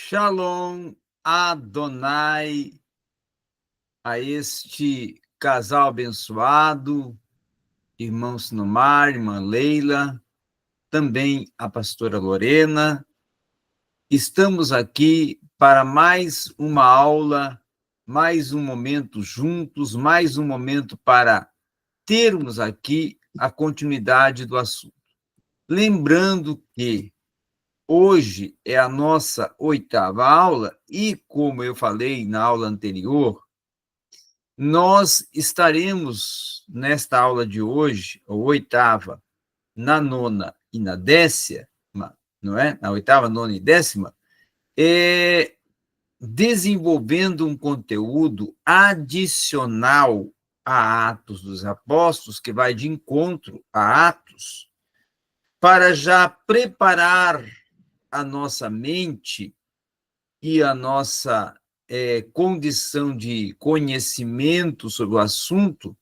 Shalom Adonai a este casal abençoado, irmão Sinomar, irmã Leila, também a pastora Lorena. Estamos aqui para mais uma aula, mais um momento juntos, mais um momento para termos aqui a continuidade do assunto. Lembrando que hoje é a nossa 8ª aula e, como eu falei na aula anterior, nós estaremos nesta aula de hoje, a 8ª, na 9ª e na 10ª, não é? Na 8ª, 9ª e 10ª, desenvolvendo um conteúdo adicional a Atos dos Apóstolos, que vai de encontro a Atos, para já preparar a nossa mente e a nossa condição de conhecimento sobre o assunto,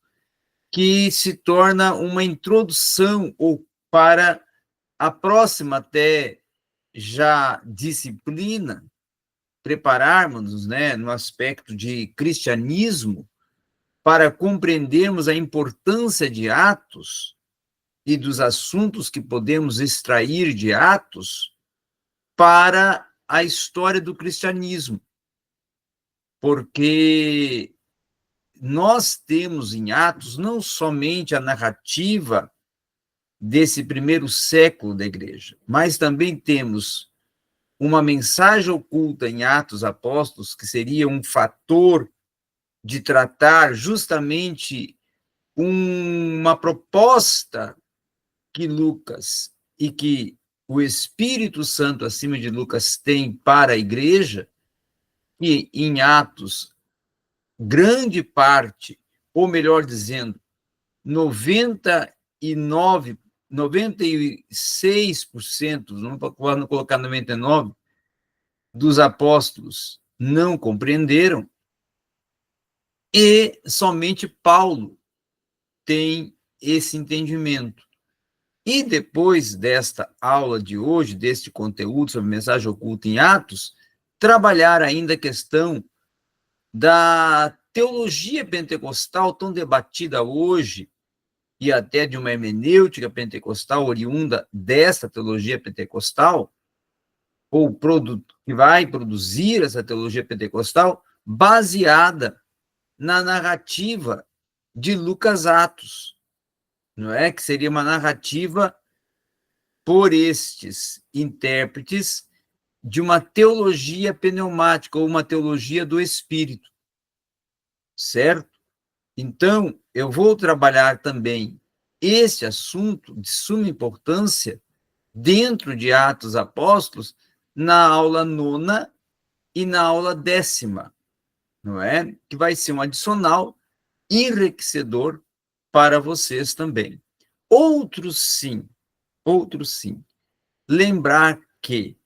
que se torna uma introdução ou para a próxima até já disciplina, prepararmos-nos, né, no aspecto de cristianismo, para compreendermos a importância de Atos e dos assuntos que podemos extrair de Atos para a história do cristianismo. Porque nós temos em Atos não somente a narrativa desse primeiro século da igreja, mas também temos uma mensagem oculta em Atos Apóstolos, que seria um fator de tratar justamente uma proposta que Lucas e que o Espírito Santo acima de Lucas tem para a igreja, e em Atos, grande parte, ou melhor dizendo, 99, 96%, não vou colocar 99%, dos apóstolos não compreenderam, e somente Paulo tem esse entendimento. E depois desta aula de hoje, deste conteúdo sobre mensagem oculta em Atos, trabalhar ainda a questão da teologia pentecostal tão debatida hoje, e até de uma hermenêutica pentecostal oriunda desta teologia pentecostal, ou que vai produzir essa teologia pentecostal, baseada na narrativa de Lucas Atos, não é? Que seria uma narrativa por estes intérpretes de uma teologia pneumática, ou uma teologia do Espírito, certo? Então, eu vou trabalhar também esse assunto de suma importância dentro de Atos Apóstolos na aula 9ª e na aula 10ª, não é? Que vai ser um adicional enriquecedor para vocês também. Outro sim. Lembrar que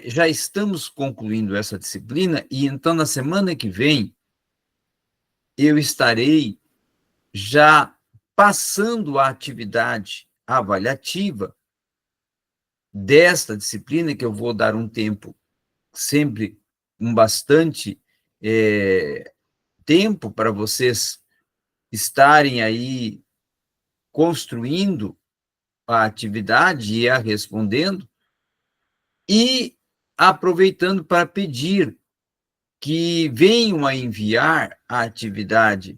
já estamos concluindo essa disciplina e então na semana que vem eu estarei já passando a atividade avaliativa desta disciplina, que eu vou dar um tempo, sempre bastante tempo para vocês estarem aí construindo a atividade e a respondendo, e aproveitando para pedir que venham a enviar a atividade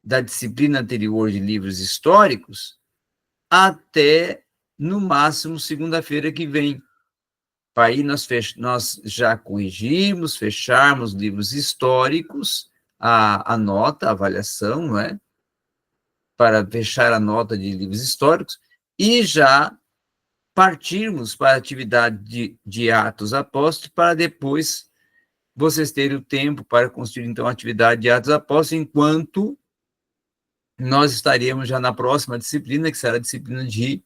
da disciplina anterior de livros históricos até, no máximo, segunda-feira que vem. Para aí nós já corrigirmos, fecharmos livros históricos, a nota, a avaliação, não é? Para fechar a nota de livros históricos, e já partirmos para a atividade de Atos Apóstolos, para depois vocês terem o tempo para construir, então, a atividade de Atos Apóstolos, enquanto nós estaremos já na próxima disciplina, que será a disciplina de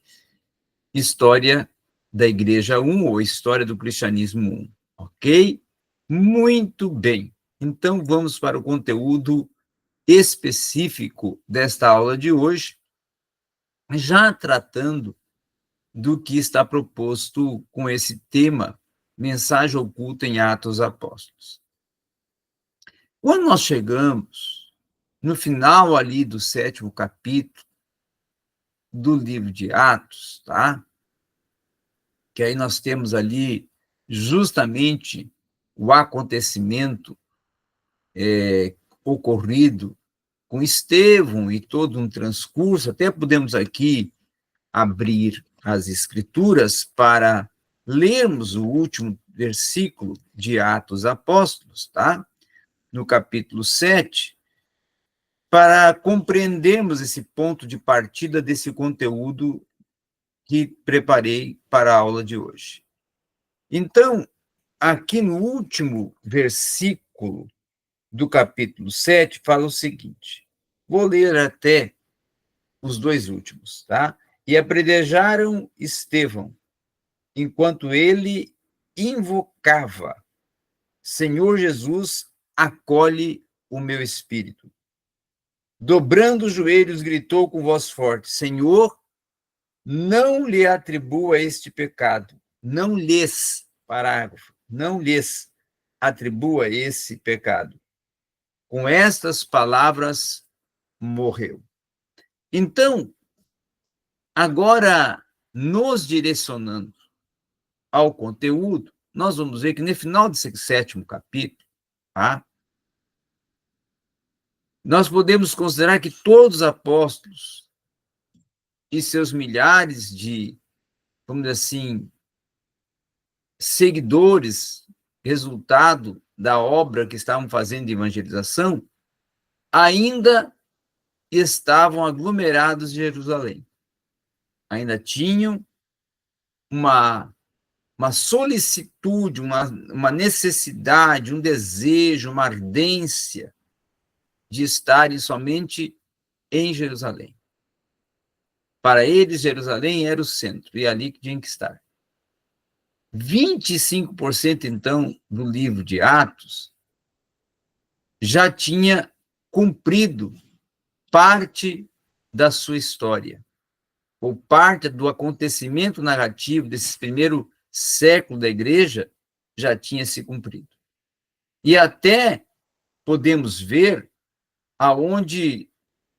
História da Igreja 1, ou História do Cristianismo 1, ok? Muito bem. Então, vamos para o conteúdo específico desta aula de hoje, já tratando do que está proposto com esse tema mensagem oculta em Atos Apóstolos. Quando nós chegamos no final ali do 7º capítulo do livro de Atos, tá? Que aí nós temos ali justamente o acontecimento ocorrido com Estevão e todo um transcurso, até podemos aqui abrir as Escrituras para lermos o último versículo de Atos Apóstolos, tá? No capítulo 7, para compreendermos esse ponto de partida desse conteúdo que preparei para a aula de hoje. Então, aqui no último versículo do capítulo 7, fala o seguinte, vou ler até os dois últimos, tá? E apedrejaram Estevão, enquanto ele invocava, Senhor Jesus, acolhe o meu espírito. Dobrando os joelhos, gritou com voz forte, Senhor, não lhe atribua este pecado, não lhes, parágrafo, não lhes atribua esse pecado. Com estas palavras, morreu. Então, agora, nos direcionando ao conteúdo, nós vamos ver que no final desse 7º capítulo, tá? Nós podemos considerar que todos os apóstolos e seus milhares de, vamos dizer assim, seguidores, resultado da obra que estavam fazendo de evangelização, ainda estavam aglomerados em Jerusalém. Ainda tinham uma solicitude, uma necessidade, um desejo, uma ardência de estarem somente em Jerusalém. Para eles, Jerusalém era o centro, e ali que tinha que estar. 25%, então, do livro de Atos já tinha cumprido parte da sua história, ou parte do acontecimento narrativo desse primeiro século da igreja já tinha se cumprido. E até podemos ver aonde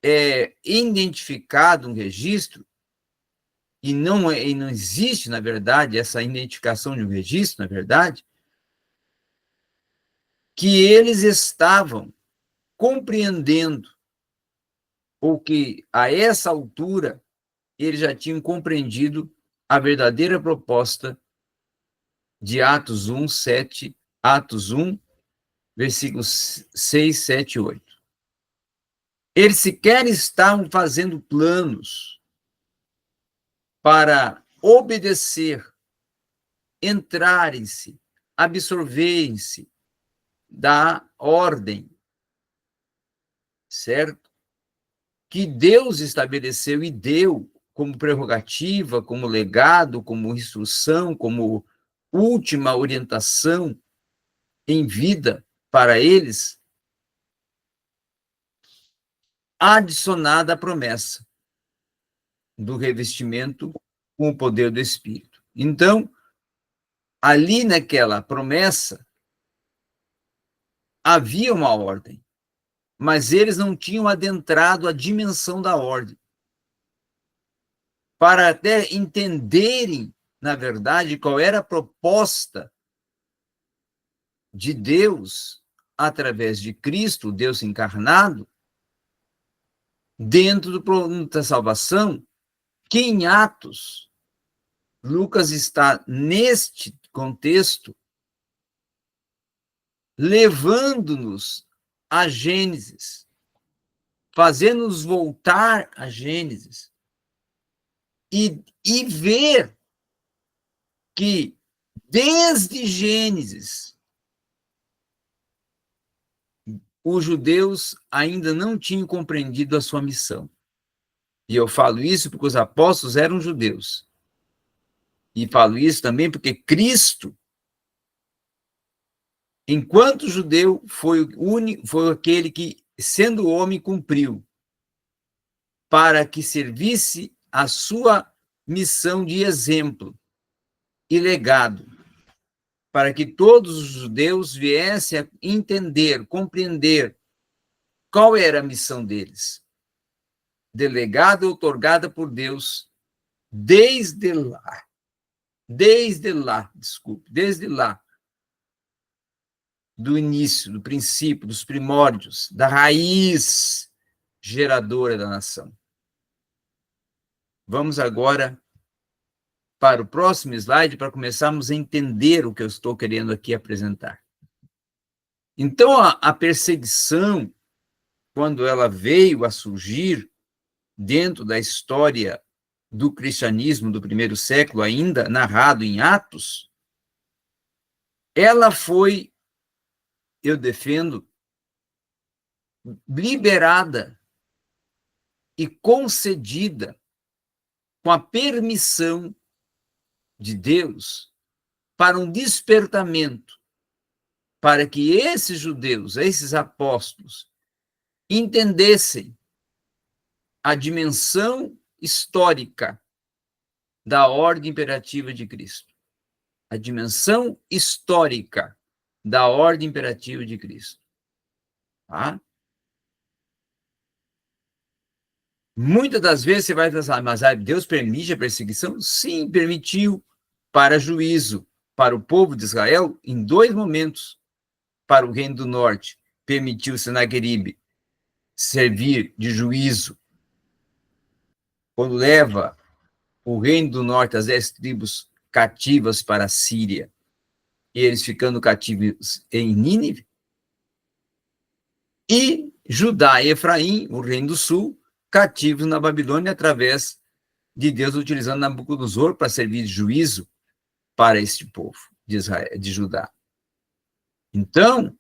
é identificado um registro, e não existe, na verdade, essa identificação de um registro, na verdade, que eles estavam compreendendo, ou que, a essa altura, eles já tinham compreendido a verdadeira proposta de Atos 1, 7, Atos 1, versículos 6, 7 e 8. Eles sequer estavam fazendo planos para obedecer, entrarem-se, absorverem-se da ordem, certo? Que Deus estabeleceu e deu como prerrogativa, como legado, como instrução, como última orientação em vida para eles, adicionada à promessa do revestimento com o poder do Espírito. Então, ali naquela promessa, havia uma ordem, mas eles não tinham adentrado a dimensão da ordem, para até entenderem, na verdade, qual era a proposta de Deus através de Cristo, Deus encarnado, dentro do plano da salvação, que em Atos, Lucas está neste contexto, levando-nos a Gênesis, fazendo-nos voltar a Gênesis e ver que desde Gênesis os judeus ainda não tinham compreendido a sua missão. E eu falo isso porque os apóstolos eram judeus. E falo isso também porque Cristo, enquanto judeu, foi aquele que, sendo homem, cumpriu para que servisse a sua missão de exemplo e legado para que todos os judeus viessem a entender, compreender qual era a missão deles, delegada e outorgada por Deus desde lá, do início, do princípio, dos primórdios, da raiz geradora da nação. Vamos agora para o próximo slide para começarmos a entender o que eu estou querendo aqui apresentar. Então, a perseguição, quando ela veio a surgir dentro da história do cristianismo do primeiro século, ainda narrado em Atos, ela foi, eu defendo, liberada e concedida com a permissão de Deus para um despertamento, para que esses judeus, esses apóstolos, entendessem a dimensão histórica da ordem imperativa de Cristo. A dimensão histórica da ordem imperativa de Cristo. Tá? Muitas das vezes você vai pensar, mas Deus permite a perseguição? Sim, permitiu para juízo para o povo de Israel em 2 momentos. Para o reino do norte, permitiu Senaqueribe servir de juízo quando leva o reino do norte, as 10 tribos cativas para a Síria, e eles ficando cativos em Nínive, e Judá e Efraim, o reino do sul, cativos na Babilônia, através de Deus utilizando Nabucodonosor para servir de juízo para este povo de Israel, de Judá. Então,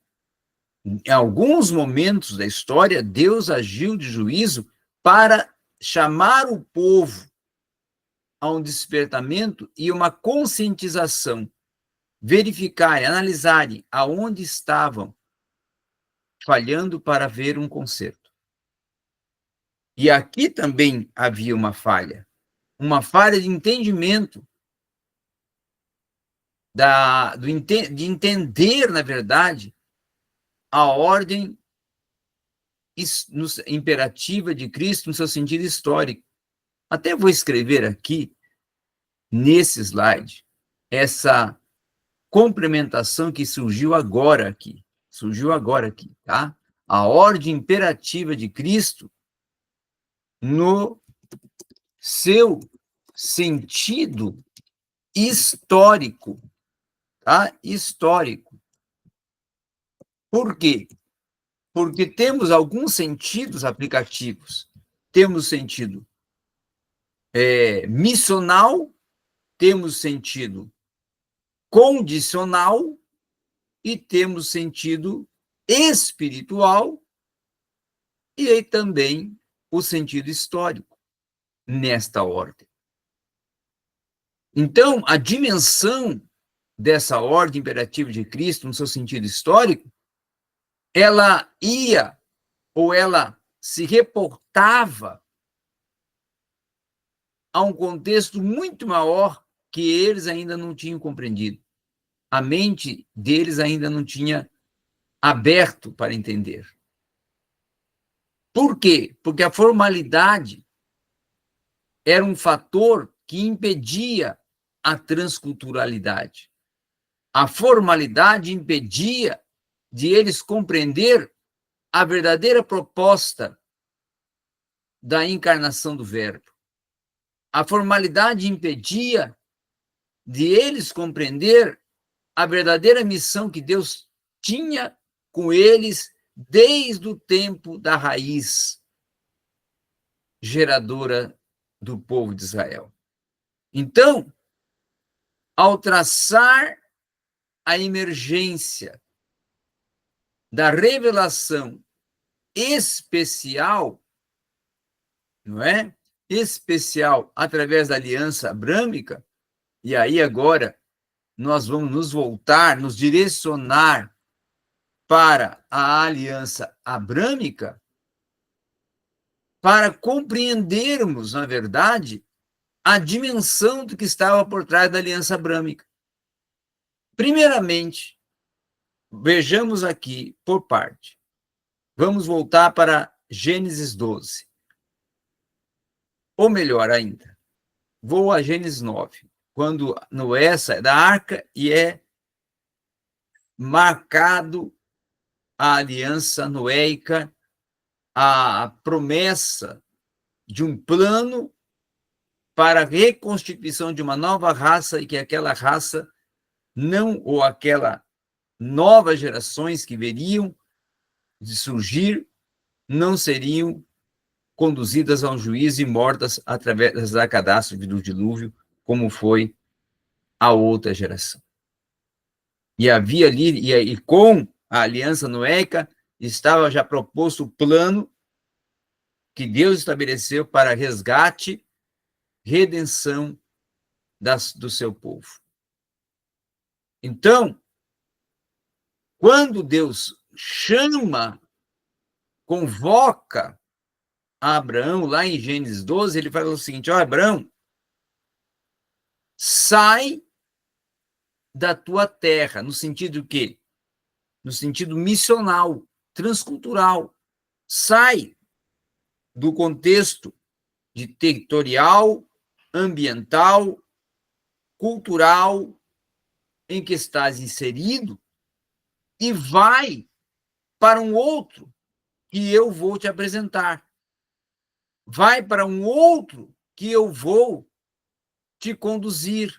em alguns momentos da história, Deus agiu de juízo para chamar o povo a um despertamento e uma conscientização, verificarem, analisarem aonde estavam falhando para ver um conserto. E aqui também havia uma falha de entendimento, de entender, na verdade, a ordem imperativa de Cristo no seu sentido histórico. Até vou escrever aqui, nesse slide, essa complementação que surgiu agora aqui, tá? A ordem imperativa de Cristo no seu sentido histórico, tá? Histórico. Por quê? Porque temos alguns sentidos aplicativos. Temos sentido missional, temos sentido condicional e temos sentido espiritual e aí também o sentido histórico nesta ordem. Então, a dimensão dessa ordem imperativa de Cristo no seu sentido histórico, ela ia ou ela se reportava a um contexto muito maior que eles ainda não tinham compreendido. A mente deles ainda não tinha aberto para entender. Por quê? Porque a formalidade era um fator que impedia a transculturalidade. A formalidade impedia de eles compreender a verdadeira proposta da encarnação do Verbo. A formalidade impedia de eles compreender a verdadeira missão que Deus tinha com eles desde o tempo da raiz geradora do povo de Israel. Então, ao traçar a emergência da revelação especial, não é? Especial através da aliança abrâmica, e aí agora nós vamos nos voltar, nos direcionar para a aliança abrâmica, para compreendermos, na verdade, a dimensão do que estava por trás da aliança abrâmica. Primeiramente, vejamos aqui por parte. Vamos voltar para Gênesis 12. Ou melhor ainda, vou a Gênesis 9, quando Noé sai da arca e é marcado a aliança noéica, a promessa de um plano para a reconstituição de uma nova raça e que aquela raça não, ou aquela novas gerações que veriam de surgir, não seriam conduzidas a um juízo e mortas através da catástrofe do dilúvio, como foi a outra geração. E havia ali, e com a aliança noéica, estava já proposto o plano que Deus estabeleceu para resgate, redenção do seu povo. Então, quando Deus chama, convoca a Abraão, lá em Gênesis 12, ele fala o seguinte: ó, Abraão, sai da tua terra, no sentido quê? No sentido missional, transcultural. Sai do contexto de territorial, ambiental, cultural em que estás inserido e vai para um outro que eu vou te apresentar. Vai para um outro que eu vou te conduzir.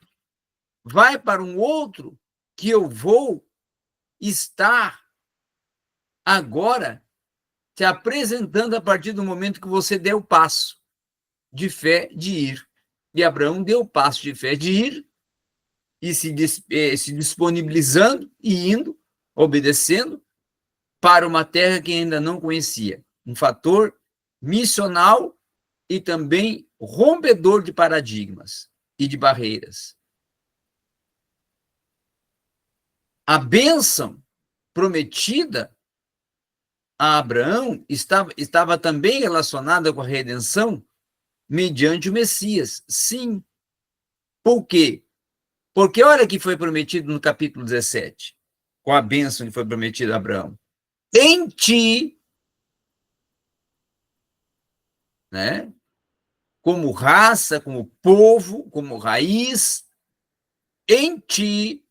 Vai para um outro que eu vou estar agora te apresentando a partir do momento que você der o passo de fé de ir. E Abraão deu o passo de fé de ir e se disponibilizando e indo, obedecendo, para uma terra que ainda não conhecia. Um fator missional e também rompedor de paradigmas e de barreiras. A bênção prometida a Abraão estava também relacionada com a redenção mediante o Messias. Sim. Por quê? Porque olha que foi prometido no capítulo 17, com a bênção que foi prometida a Abraão. Em ti, né, como raça, como povo, como raiz, em ti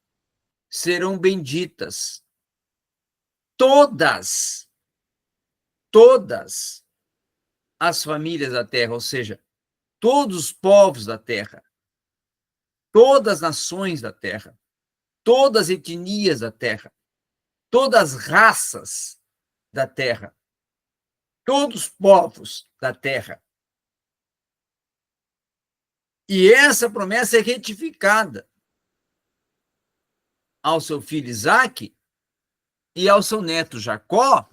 serão benditas todas as famílias da terra, ou seja, todos os povos da terra, todas as nações da terra, todas as etnias da terra, todas as raças da terra, todos os povos da terra. E essa promessa é retificada ao seu filho Isaque e ao seu neto Jacó,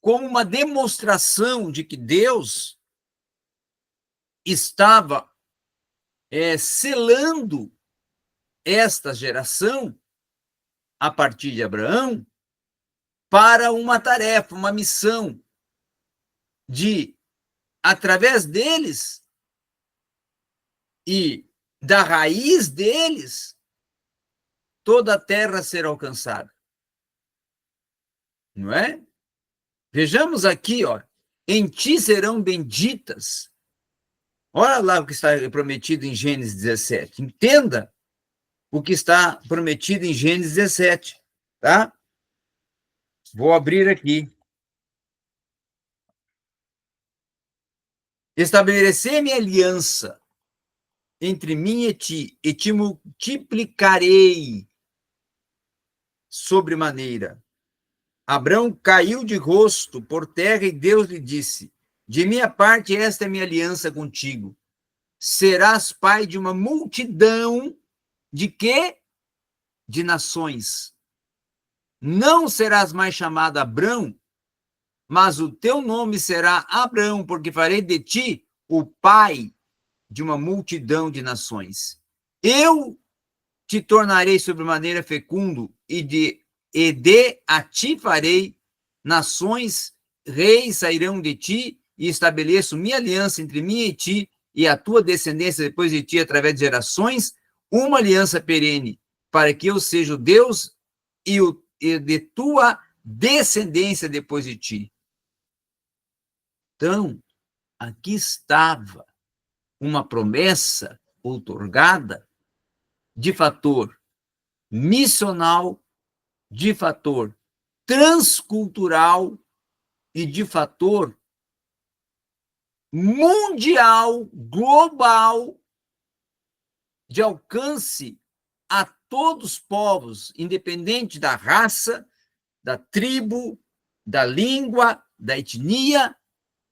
como uma demonstração de que Deus estava selando esta geração, a partir de Abraão, para uma tarefa, uma missão de, através deles e da raiz deles, toda a terra ser alcançada. Não é? Vejamos aqui, ó, em ti serão benditas. Olha lá o que está prometido em Gênesis 17. Entenda o que está prometido em Gênesis 17, tá? Vou abrir aqui. Estabelecer minha aliança entre mim e te multiplicarei sobremaneira. Abrão caiu de rosto por terra e Deus lhe disse: de minha parte, esta é minha aliança contigo. Serás pai de uma multidão de quê? De nações. Não serás mais chamado Abrão, mas o teu nome será Abrão, porque farei de ti o pai de uma multidão de nações. Eu te tornarei sobremaneira fecundo e de a ti farei nações, reis sairão de ti e estabeleço minha aliança entre mim e ti e a tua descendência depois de ti através de gerações, uma aliança perene para que eu seja o Deus e de tua descendência depois de ti. Então, aqui estava uma promessa outorgada de fator missional, de fator transcultural e de fator mundial, global, de alcance a todos os povos, independente da raça, da tribo, da língua, da etnia,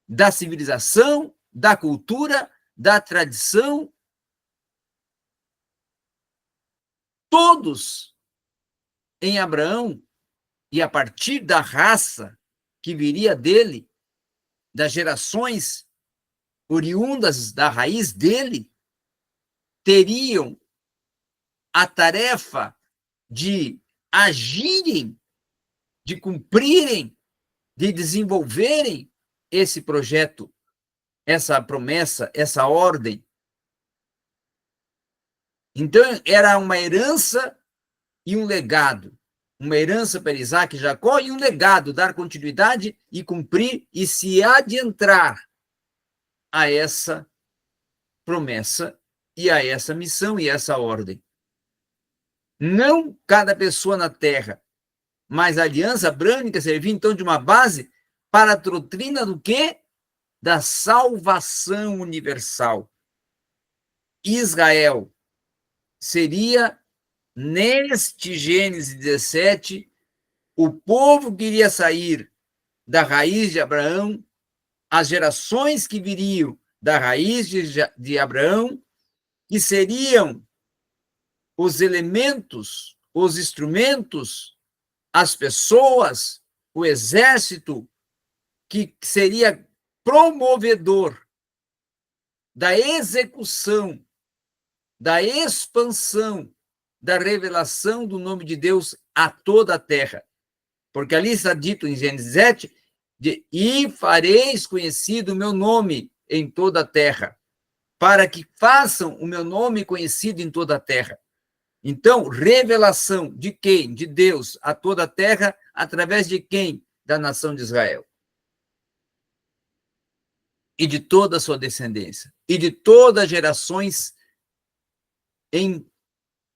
da civilização, da cultura, da tradição. Todos em Abraão, e a partir da raça que viria dele, das gerações oriundas da raiz dele, teriam a tarefa de agirem, de cumprirem, de desenvolverem esse projeto, essa promessa, essa ordem. Então, era uma herança e um legado. Uma herança para Isaac e Jacó e um legado, dar continuidade e cumprir e se adentrar a essa promessa e a essa missão e essa ordem. Não cada pessoa na terra, mas a aliança abrâmica servia então de uma base para a doutrina do quê? Da salvação universal. Israel seria, neste Gênesis 17, o povo que iria sair da raiz de Abraão, as gerações que viriam da raiz de Abraão, que seriam os elementos, os instrumentos, as pessoas, o exército, que seria promovedor da execução, da expansão, da revelação do nome de Deus a toda a terra. Porque ali está dito em Gênesis 17, e fareis conhecido o meu nome em toda a terra, para que façam o meu nome conhecido em toda a terra. Então, revelação de quem? De Deus a toda a terra, através de quem? Da nação de Israel. E de toda a sua descendência. E de todas as gerações em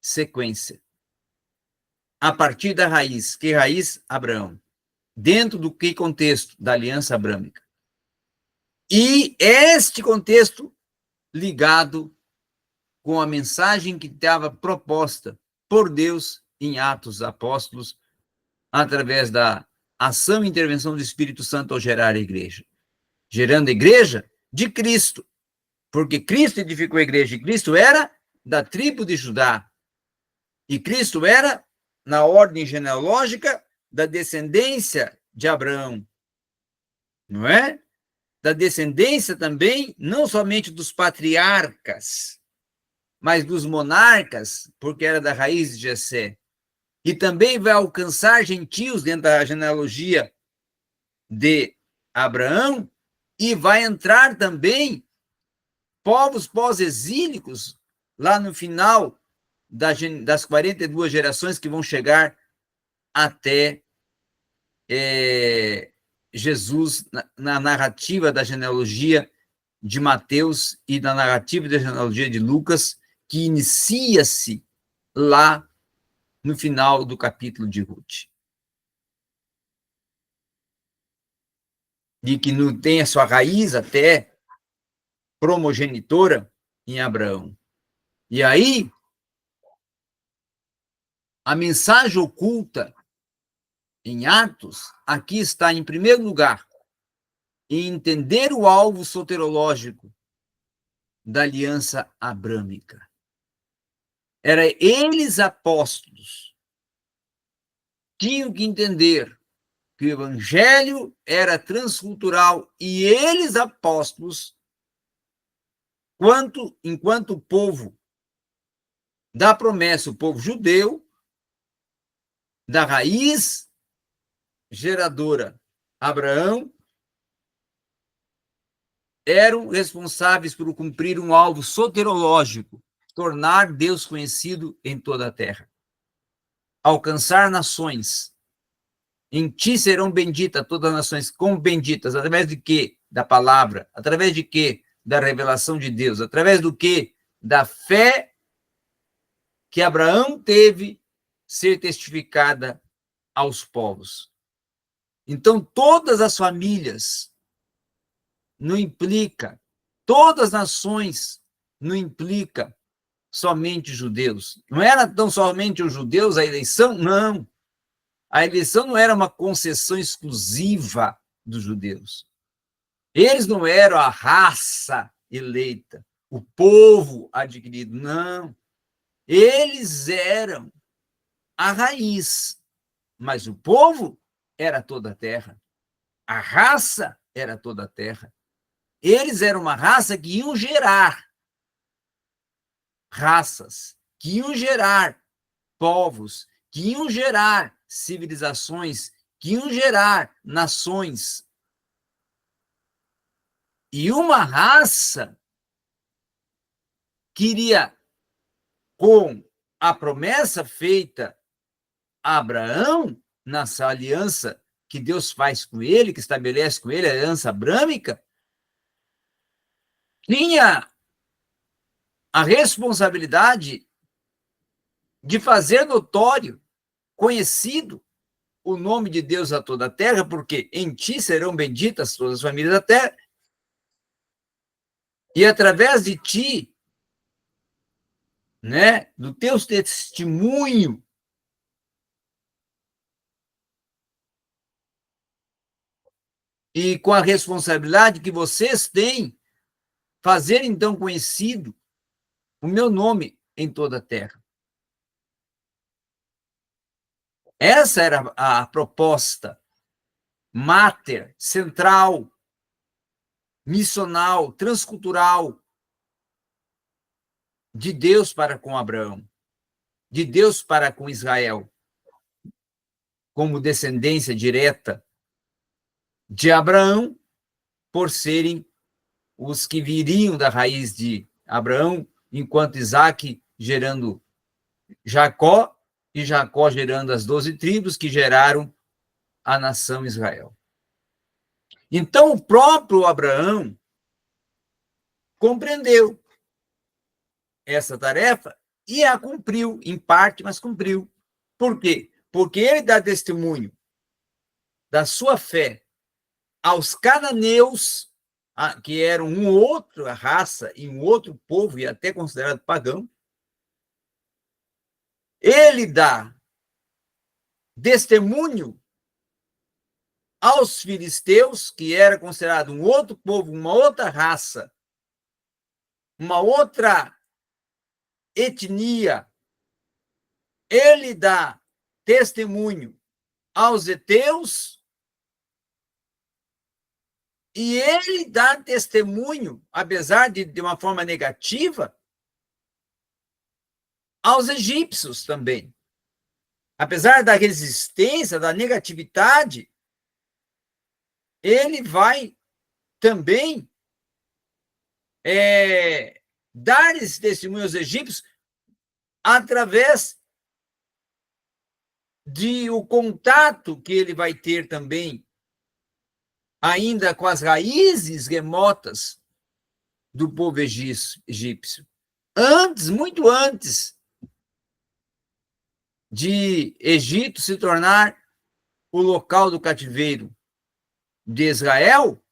sequência. A partir da raiz. Que raiz? Abraão. Dentro do que contexto? Da aliança abrâmica. E este contexto ligado com a mensagem que estava proposta por Deus em Atos Apóstolos, através da ação e intervenção do Espírito Santo ao gerar a igreja. Gerando a igreja de Cristo, porque Cristo edificou a igreja, e Cristo era da tribo de Judá, e Cristo era, na ordem genealógica, da descendência de Abraão, não é? Da descendência também, não somente dos patriarcas, mas dos monarcas, porque era da raiz de Jessé. E também vai alcançar gentios dentro da genealogia de Abraão, e vai entrar também povos pós-exílicos, lá no final das 42 gerações que vão chegar até Jesus, na narrativa da genealogia de Mateus e na narrativa da genealogia de Lucas, que inicia-se lá no final do capítulo de Ruth. E que não tem a sua raiz até primogenitora em Abraão. E aí, a mensagem oculta em Atos, aqui está, em primeiro lugar, em entender o alvo soterológico da aliança abrâmica. Era eles, apóstolos, tinham que entender que o evangelho era transcultural e eles, apóstolos, enquanto o povo da promessa, o povo judeu, da raiz geradora Abraão, eram responsáveis por cumprir um alvo soterológico, tornar Deus conhecido em toda a terra. alcançar nações. Em ti serão benditas todas as nações. Como benditas? Através de quê? Da palavra. Através de quê? Da revelação de Deus. Através do quê? Da fé que Abraão teve ser testificada aos povos. Então, todas as famílias não implica, todas as nações não implica somente os judeus. Não era tão somente os judeus a eleição, não. A eleição não era uma concessão exclusiva dos judeus. Eles não eram a raça eleita, o povo adquirido, não. Eles eram a raiz, mas o povo era toda a terra. A raça era toda a terra. Eles eram uma raça que iam gerar raças, que iam gerar povos, que iam gerar civilizações, que iam gerar nações. E uma raça queria, com a promessa feita a Abraão, nessa aliança que Deus faz com ele, que estabelece com ele, a aliança abrâmica, tinha a responsabilidade de fazer notório, conhecido, o nome de Deus a toda a terra, porque em ti serão benditas todas as famílias da terra, e através de ti, né, do teu testemunho, e com a responsabilidade que vocês têm, fazer então conhecido o meu nome em toda a terra. Essa era a proposta máter, central, missional, transcultural de Deus para com Abraão, de Deus para com Israel, como descendência direta de Abraão, por serem os que viriam da raiz de Abraão, enquanto Isaac gerando Jacó, e Jacó gerando as 12 tribos que geraram a nação Israel. Então, o próprio Abraão compreendeu essa tarefa e a cumpriu, em parte, mas cumpriu. Por quê? Porque ele dá testemunho da sua fé aos cananeus, que eram uma outra raça e um outro povo, e até considerado pagão. Ele dá testemunho aos filisteus, que era considerado um outro povo, uma outra raça, uma outra etnia. Ele dá testemunho aos heteus e ele dá testemunho, apesar de uma forma negativa, aos egípcios também. Apesar da resistência, da negatividade, ele vai também dar esse testemunho aos egípcios através de o contato que ele vai ter também ainda com as raízes remotas do povo egípcio. Antes, muito antes de Egito se tornar o local do cativeiro de Israel,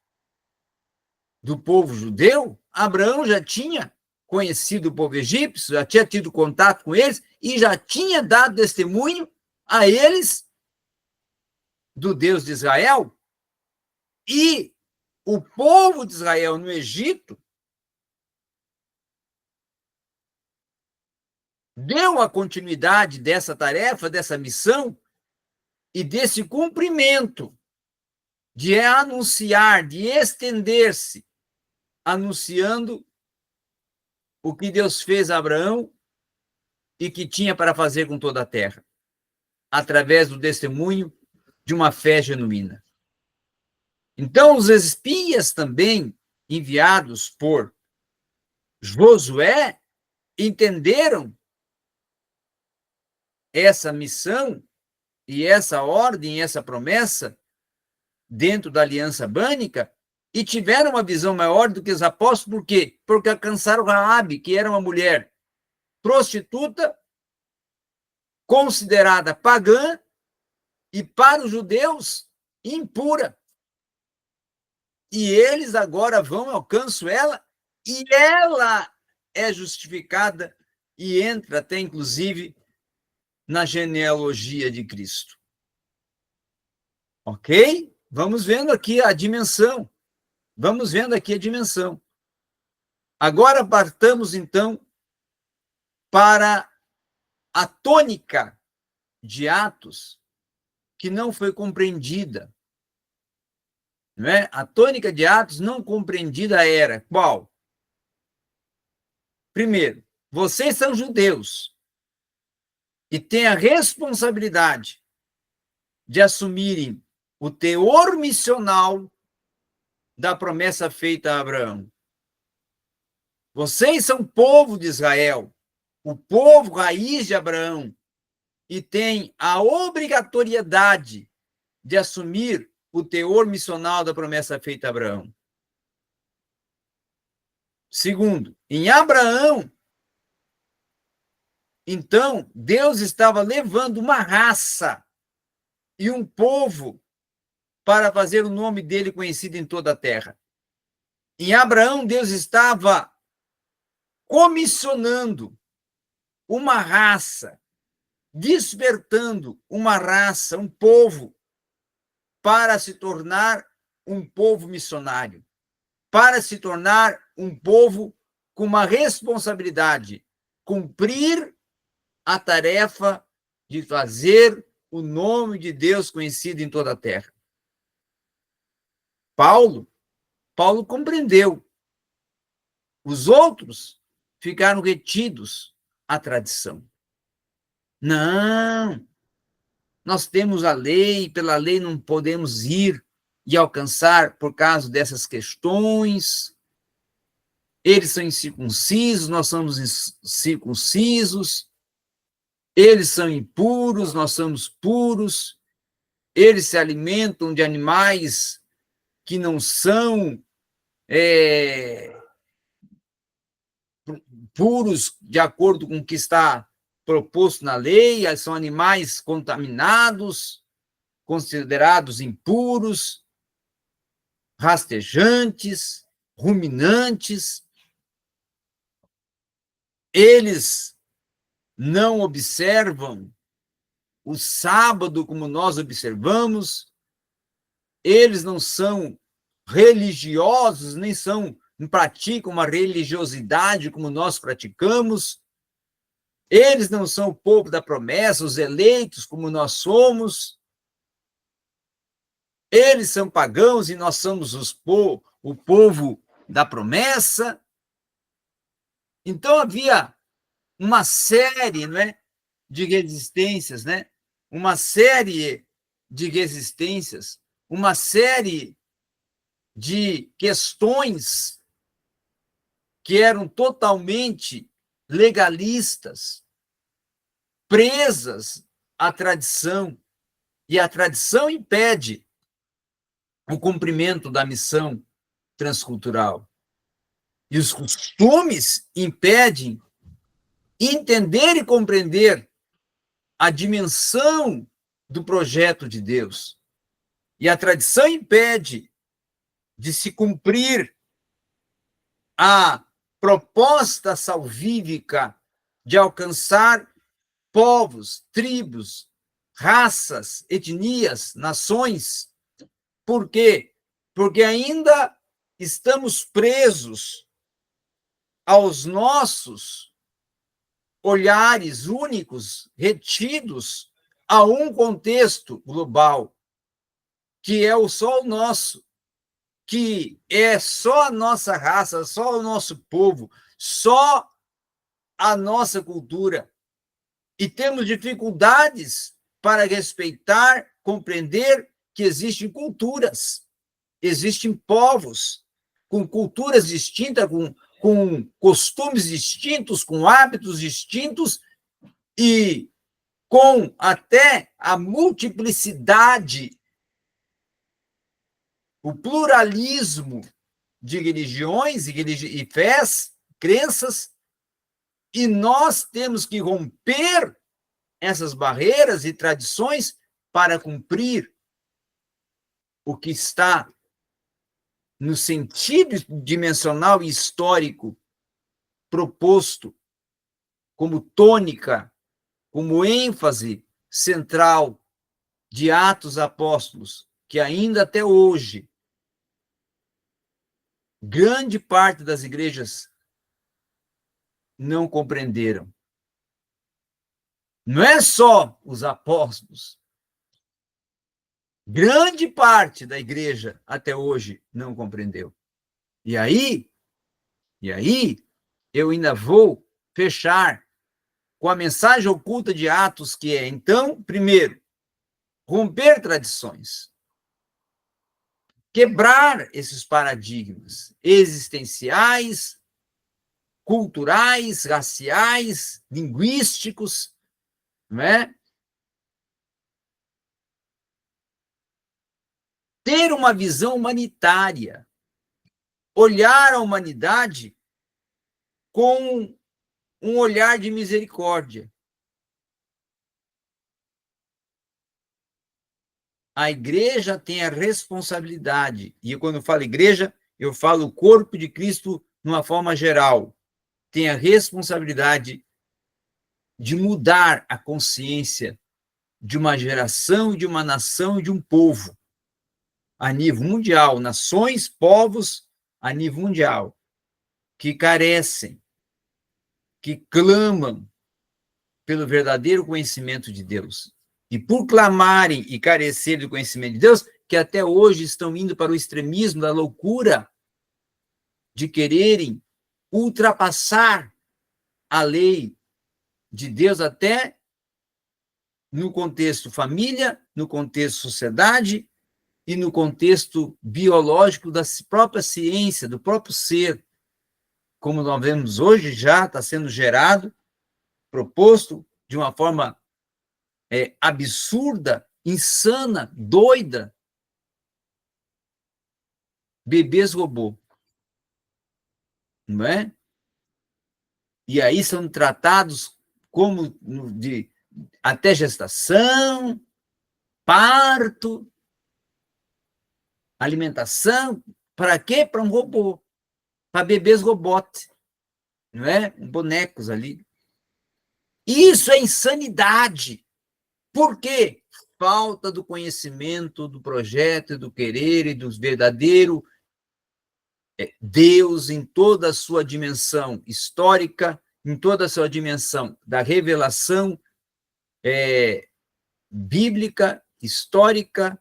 do povo judeu, Abraão já tinha conhecido o povo egípcio, já tinha tido contato com eles e já tinha dado testemunho a eles do Deus de Israel. E o povo de Israel no Egito deu a continuidade dessa tarefa, dessa missão e desse cumprimento de anunciar, de estender-se, anunciando o que Deus fez a Abraão e que tinha para fazer com toda a terra, através do testemunho de uma fé genuína. Então, os espias também, enviados por Josué, entenderam essa missão e essa ordem, essa promessa dentro da aliança abânica e tiveram uma visão maior do que os apóstolos, por quê? Porque alcançaram Raabe, que era uma mulher prostituta, considerada pagã e, para os judeus, impura. E eles agora vão, alcançam ela, e ela é justificada e entra até, inclusive, na genealogia de Cristo. Ok? Vamos vendo aqui a dimensão. Vamos vendo aqui a dimensão. Agora partamos, então, para a tônica de Atos, que não foi compreendida. Não é? A tônica de Atos não compreendida era qual? Primeiro, vocês são judeus e têm a responsabilidade de assumirem o teor missional da promessa feita a Abraão. Vocês são povo de Israel, o povo raiz de Abraão, e têm a obrigatoriedade de assumir o teor missional da promessa feita a Abraão. Segundo, em Abraão, então, Deus estava levando uma raça e um povo para fazer o nome dele conhecido em toda a terra. Em Abraão, Deus estava comissionando uma raça, despertando uma raça, um povo, para se tornar um povo missionário, para se tornar um povo com uma responsabilidade, cumprir a tarefa de fazer o nome de Deus conhecido em toda a terra. Paulo compreendeu. Os outros ficaram retidos à tradição. Não, nós temos a lei, pela lei não podemos ir e alcançar por causa dessas questões. Eles são incircuncisos, nós somos circuncisos. Eles são impuros, nós somos puros. Eles se alimentam de animais que não são puros de acordo com o que está proposto na lei, são animais contaminados, considerados impuros, rastejantes, ruminantes. Eles não observam o sábado como nós observamos, eles não são religiosos, nem praticam uma religiosidade como nós praticamos, eles não são o povo da promessa, os eleitos como nós somos, eles são pagãos e nós somos o povo da promessa. Então havia uma série, não é, de resistências, né? Uma série de resistências, uma série de questões que eram totalmente legalistas, presas à tradição, e a tradição impede o cumprimento da missão transcultural. E os costumes impedem entender e compreender a dimensão do projeto de Deus. E a tradição impede de se cumprir a proposta salvífica de alcançar povos, tribos, raças, etnias, nações. Por quê? Porque ainda estamos presos aos nossos olhares únicos, retidos a um contexto global, que é só o nosso, que é só a nossa raça, só o nosso povo, só a nossa cultura. E temos dificuldades para respeitar, compreender que existem culturas, existem povos com culturas distintas, com costumes distintos, com hábitos distintos, e com até a multiplicidade, o pluralismo de religiões e fés, crenças, e nós temos que romper essas barreiras e tradições para cumprir o que está no sentido dimensional e histórico proposto como tônica, como ênfase central de Atos Apóstolos, que ainda até hoje, grande parte das igrejas não compreenderam. Não é só os apóstolos. Grande parte da igreja até hoje não compreendeu. E aí, eu ainda vou fechar com a mensagem oculta de Atos, que é, então, primeiro, romper tradições, quebrar esses paradigmas existenciais, culturais, raciais, linguísticos, não é? Ter uma visão humanitária, olhar a humanidade com um olhar de misericórdia. A igreja tem a responsabilidade, e quando eu falo igreja, eu falo o corpo de Cristo de uma forma geral, tem a responsabilidade de mudar a consciência de uma geração, de uma nação e de um povo, a nível mundial, nações, povos, a nível mundial, que carecem, que clamam pelo verdadeiro conhecimento de Deus. E por clamarem e carecerem do conhecimento de Deus, que até hoje estão indo para o extremismo da loucura de quererem ultrapassar a lei de Deus até no contexto família, no contexto sociedade e no contexto biológico da própria ciência, do próprio ser. Como nós vemos hoje, já está sendo gerado, proposto de uma forma absurda, insana, doida, bebês robô, não é? E aí são tratados como de até gestação, parto, alimentação, para quê? Para um robô, para bebês robote, não é? Bonecos ali. Isso é insanidade. Por quê? Falta do conhecimento do projeto, do querer e do verdadeiro Deus em toda a sua dimensão histórica, em toda a sua dimensão da revelação bíblica, histórica,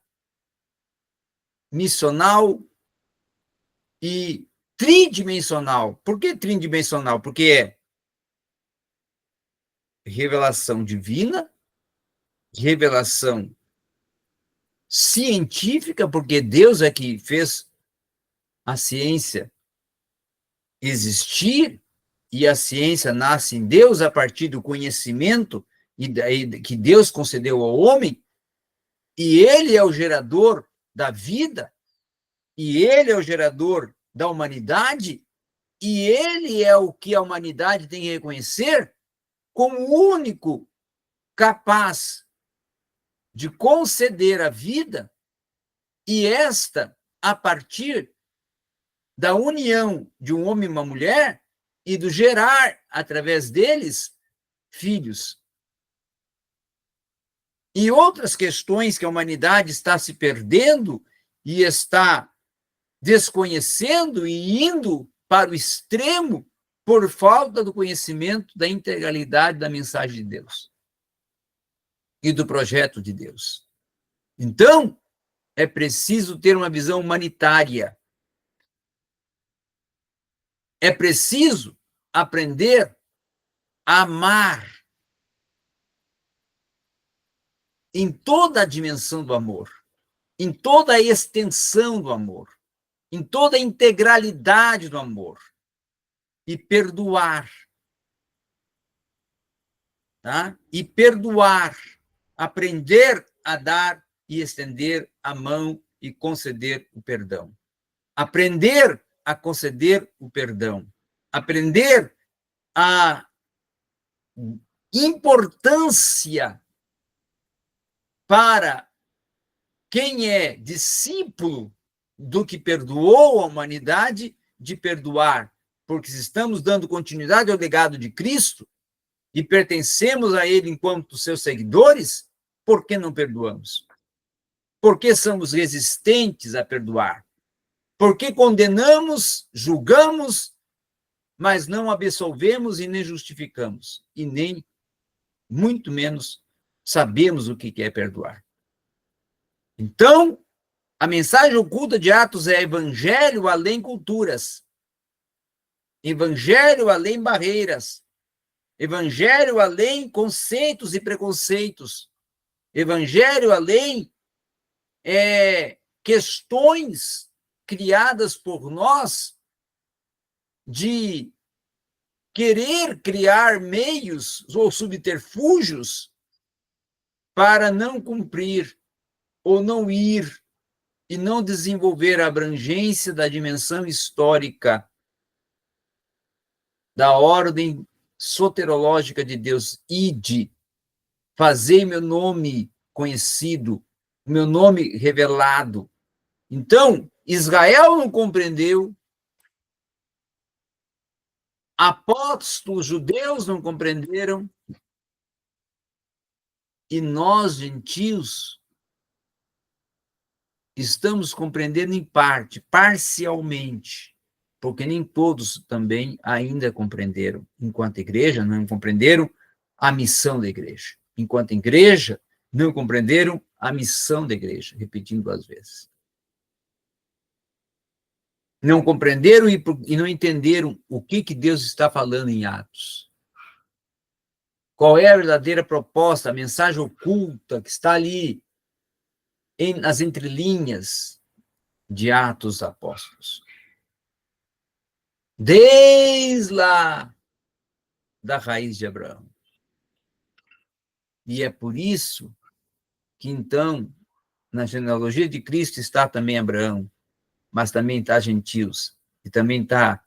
missional e tridimensional. Por que tridimensional? Porque é revelação divina, revelação científica, porque Deus é que fez a ciência existir, e a ciência nasce em Deus a partir do conhecimento que Deus concedeu ao homem, e ele é o gerador da vida, e ele é o gerador da humanidade, e ele é o que a humanidade tem que reconhecer como o único capaz de conceder a vida, e esta a partir da união de um homem e uma mulher e do gerar, através deles, filhos. E outras questões que a humanidade está se perdendo e está desconhecendo e indo para o extremo por falta do conhecimento da integralidade da mensagem de Deus e do projeto de Deus. Então, é preciso ter uma visão humanitária. É preciso aprender a amar em toda a dimensão do amor, em toda a extensão do amor, em toda a integralidade do amor, e perdoar. tá? E perdoar, aprender a dar e estender a mão e conceder o perdão. Aprender a conceder o perdão. Aprender a importância para quem é discípulo do que perdoou a humanidade de perdoar, porque se estamos dando continuidade ao legado de Cristo e pertencemos a ele enquanto seus seguidores, por que não perdoamos? Por que somos resistentes a perdoar? Por que condenamos, julgamos, mas não absolvemos e nem justificamos? E nem, muito menos, sabemos o que é perdoar. Então, a mensagem oculta de Atos é evangelho além culturas, evangelho além barreiras, evangelho além conceitos e preconceitos, evangelho além questões criadas por nós de querer criar meios ou subterfúgios para não cumprir ou não ir e não desenvolver a abrangência da dimensão histórica da ordem soterológica de Deus. Ide, fazei meu nome conhecido, meu nome revelado. Então, Israel não compreendeu, apóstolos judeus não compreenderam, e nós, gentios, estamos compreendendo em parte, parcialmente, porque nem todos também ainda compreenderam. Enquanto igreja, não compreenderam a missão da igreja. Enquanto igreja, não compreenderam a missão da igreja, repetindo 2 vezes. Não compreenderam e não entenderam o que Deus está falando em Atos. Qual é a verdadeira proposta, a mensagem oculta que está ali nas entrelinhas de Atos dos Apóstolos. Desde lá da raiz de Abraão. E é por isso que, então, na genealogia de Cristo está também Abraão, mas também está gentios, e também está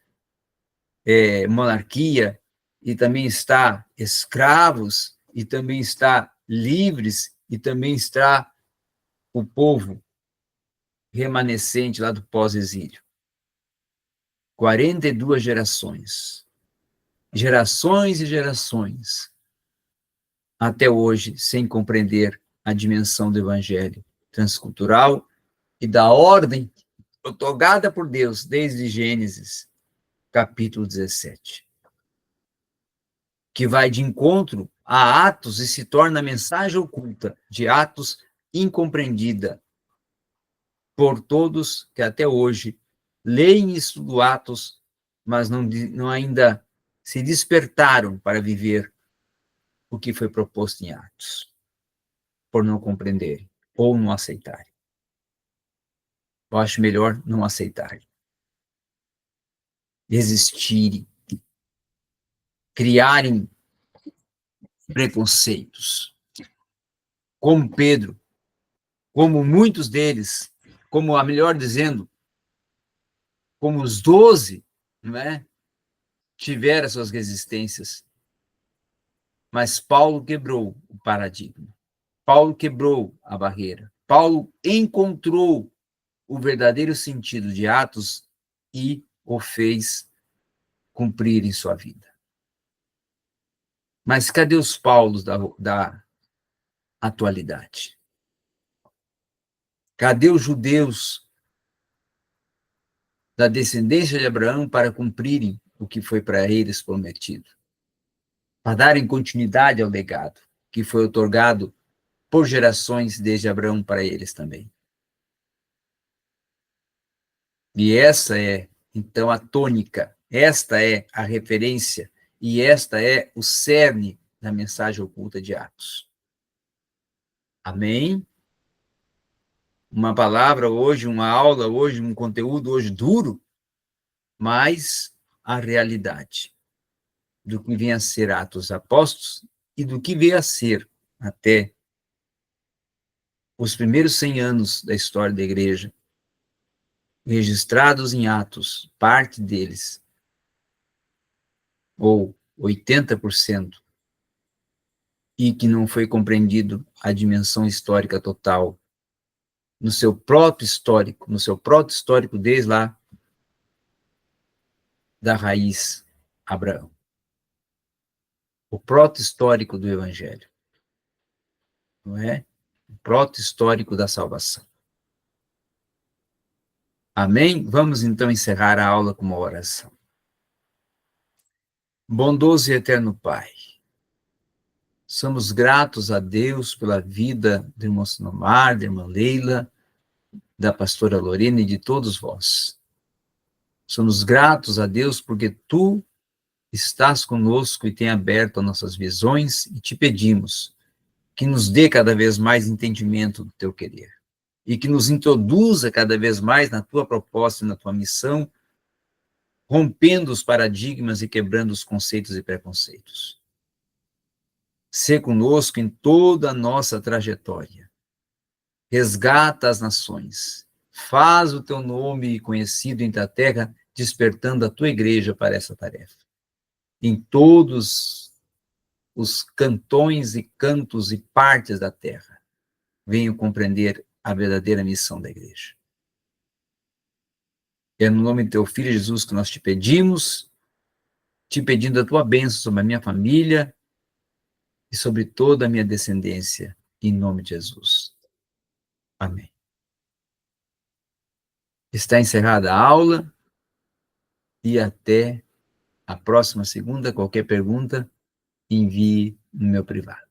monarquia, e também está escravos, e também está livres, e também está o povo remanescente lá do pós-exílio. 42 gerações. Gerações e gerações. Até hoje, sem compreender a dimensão do evangelho transcultural e da ordem otorgada por Deus desde Gênesis, capítulo 17, que vai de encontro a Atos e se torna a mensagem oculta de Atos incompreendida por todos que até hoje leem e estudam Atos, mas não ainda se despertaram para viver o que foi proposto em Atos, por não compreenderem ou não aceitarem. Eu acho melhor não aceitarem. Resistirem, criarem preconceitos. Como Pedro, como muitos deles, como, a melhor dizendo, como os 12, não é? Tiveram suas resistências. Mas Paulo quebrou o paradigma. Paulo quebrou a barreira. Paulo encontrou o verdadeiro sentido de Atos e o fez cumprir em sua vida. Mas cadê os Paulos da atualidade? Cadê os judeus da descendência de Abraão para cumprirem o que foi para eles prometido? Para darem continuidade ao legado que foi otorgado por gerações desde Abraão para eles também. E essa é, então, a tônica, esta é a referência e esta é o cerne da mensagem oculta de Atos. Amém? Uma palavra hoje, uma aula hoje, um conteúdo hoje duro, mas a realidade do que vem a ser Atos dos Apóstolos e do que veio a ser até os primeiros 100 anos da história da igreja, registrados em Atos, parte deles, ou 80%, e que não foi compreendido a dimensão histórica total, no seu próprio histórico desde lá da raiz Abraão. O proto-histórico do Evangelho, não é? O proto-histórico da salvação. Amém? Vamos então encerrar a aula com uma oração. Bondoso e eterno Pai, somos gratos a Deus pela vida do irmão Sinomar, da irmã Leila, da pastora Lorena e de todos vós. Somos gratos a Deus porque Tu estás conosco e tem aberto as nossas visões e te pedimos que nos dê cada vez mais entendimento do Teu querer e que nos introduza cada vez mais na Tua proposta e na Tua missão, rompendo os paradigmas e quebrando os conceitos e preconceitos. Sê conosco em toda a nossa trajetória. Resgata as nações. Faz o teu nome conhecido entre a terra, despertando a tua igreja para essa tarefa. Em todos os cantões e cantos e partes da terra, venham compreender a verdadeira missão da igreja. É no nome do teu Filho Jesus que nós te pedimos, te pedindo a tua bênção sobre a minha família e sobre toda a minha descendência, em nome de Jesus. Amém. Está encerrada a aula e até a próxima segunda. Qualquer pergunta, envie no meu privado.